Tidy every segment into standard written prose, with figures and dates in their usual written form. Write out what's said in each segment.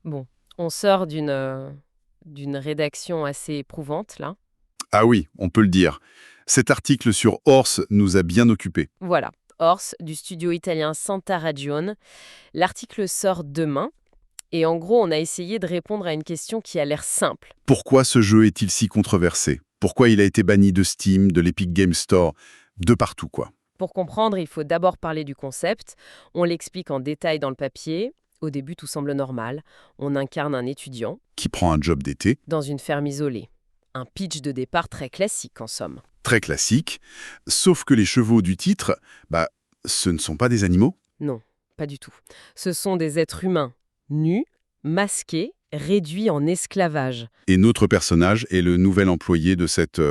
Bon, on sort d'une rédaction assez éprouvante, là. Ah oui, on peut le dire. Cet article sur Horse nous a bien occupés. Voilà, Ors, du studio italien Santa Ragione. L'article sort demain, et en gros, on a essayé de répondre à une question qui a l'air simple. Pourquoi ce jeu est-il si controversé? Pourquoi il a été banni de Steam, de l'Epic Game Store, de partout quoi? Pour comprendre, il faut d'abord parler du concept. On l'explique en détail dans le papier. Au début, tout semble normal. On incarne un étudiant Qui prend un job d'été? dans une ferme isolée. Un pitch de départ très classique, en somme. Très classique. Sauf que les chevaux du titre, ce ne sont pas des animaux. Non, pas du tout. Ce sont des êtres humains, nus, masqués, réduits en esclavage. Et notre personnage est le nouvel employé de cette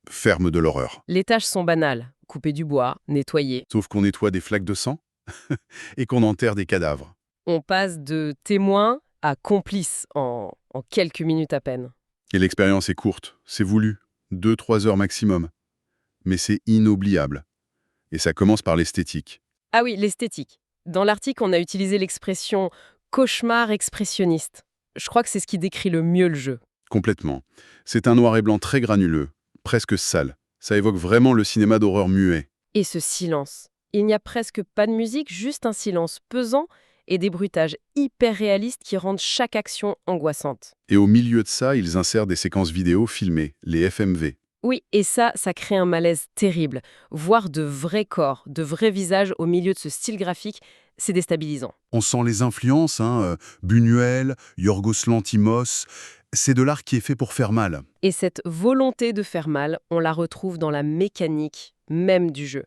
ferme de l'horreur. Les tâches sont banales. Couper du bois, nettoyer. Sauf qu'on nettoie des flaques de sang et qu'on enterre des cadavres. On passe de témoin à complice en quelques minutes à peine. Et l'expérience est courte, c'est voulu, 2-3 heures maximum. Mais c'est inoubliable. Et ça commence par l'esthétique. Ah oui, l'esthétique. Dans l'article, on a utilisé l'expression cauchemar expressionniste. Je crois que c'est ce qui décrit le mieux le jeu. Complètement. C'est un noir et blanc très granuleux, presque sale. Ça évoque vraiment le cinéma d'horreur muet. Et ce silence. Il n'y a presque pas de musique, juste un silence pesant et des bruitages hyper réalistes qui rendent chaque action angoissante. Et au milieu de ça, ils insèrent des séquences vidéo filmées, les FMV. Oui, et ça crée un malaise terrible. Voir de vrais corps, de vrais visages au milieu de ce style graphique, c'est déstabilisant. On sent les influences, Buñuel, Yorgos Lanthimos. C'est de l'art qui est fait pour faire mal. Et cette volonté de faire mal, on la retrouve dans la mécanique même du jeu.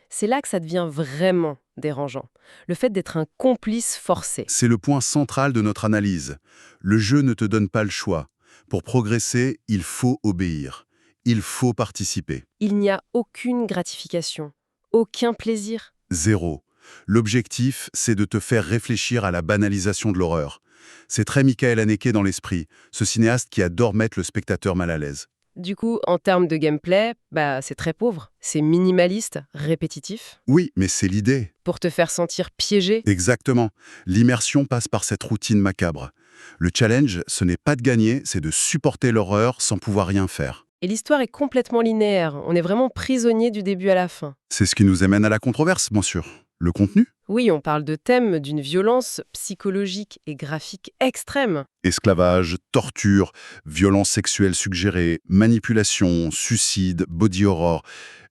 C'est là que ça devient vraiment dérangeant. Le fait d'être un complice forcé. C'est le point central de notre analyse. Le jeu ne te donne pas le choix. Pour progresser, il faut obéir. Il faut participer. Il n'y a aucune gratification, aucun plaisir. Zéro. L'objectif, c'est de te faire réfléchir à la banalisation de l'horreur. C'est très Michael Haneke dans l'esprit, ce cinéaste qui adore mettre le spectateur mal à l'aise. Du coup, en termes de gameplay, c'est très pauvre. C'est minimaliste, répétitif, Oui, mais c'est l'idée. pour te faire sentir piégé. Exactement. L'immersion passe par cette routine macabre. Le challenge, ce n'est pas de gagner, c'est de supporter l'horreur sans pouvoir rien faire. Et l'histoire est complètement linéaire. On est vraiment prisonnier du début à la fin. C'est ce qui nous amène à la controverse, bien sûr. Le contenu? Oui, on parle de thèmes d'une violence psychologique et graphique extrême. Esclavage, torture, violence sexuelle suggérée, manipulation, suicide, body horror.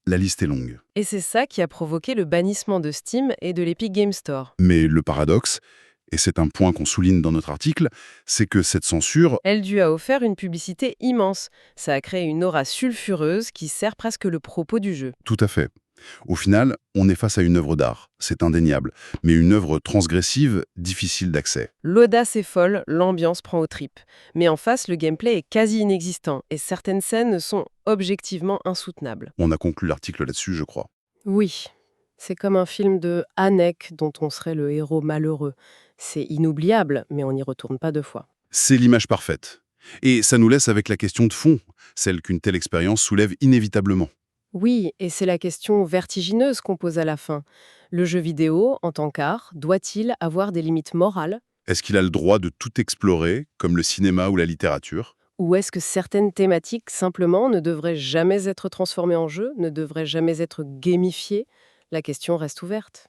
La liste est longue. Et c'est ça qui a provoqué le bannissement de Steam et de l'Epic Game Store. Mais le paradoxe, et c'est un point qu'on souligne dans notre article, c'est que cette censure, Elle lui a offert une publicité immense. Ça a créé une aura sulfureuse qui sert presque le propos du jeu. tout à fait. Au final, on est face à une œuvre d'art, c'est indéniable, mais une œuvre transgressive, difficile d'accès. L'audace est folle, l'ambiance prend aux tripes. Mais en face, le gameplay est quasi inexistant et certaines scènes sont objectivement insoutenables. On a conclu l'article là-dessus, je crois. Oui, c'est comme un film de Haneke dont on serait le héros malheureux. C'est inoubliable, mais on n'y retourne pas deux fois. C'est l'image parfaite. Et ça nous laisse avec la question de fond, celle qu'une telle expérience soulève inévitablement. Oui, et c'est la question vertigineuse qu'on pose à la fin. Le jeu vidéo, en tant qu'art, doit-il avoir des limites morales? Est-ce qu'il a le droit de tout explorer, comme le cinéma ou la littérature? Ou est-ce que certaines thématiques, simplement, ne devraient jamais être transformées en jeu, ne devraient jamais être gamifiées? La question reste ouverte.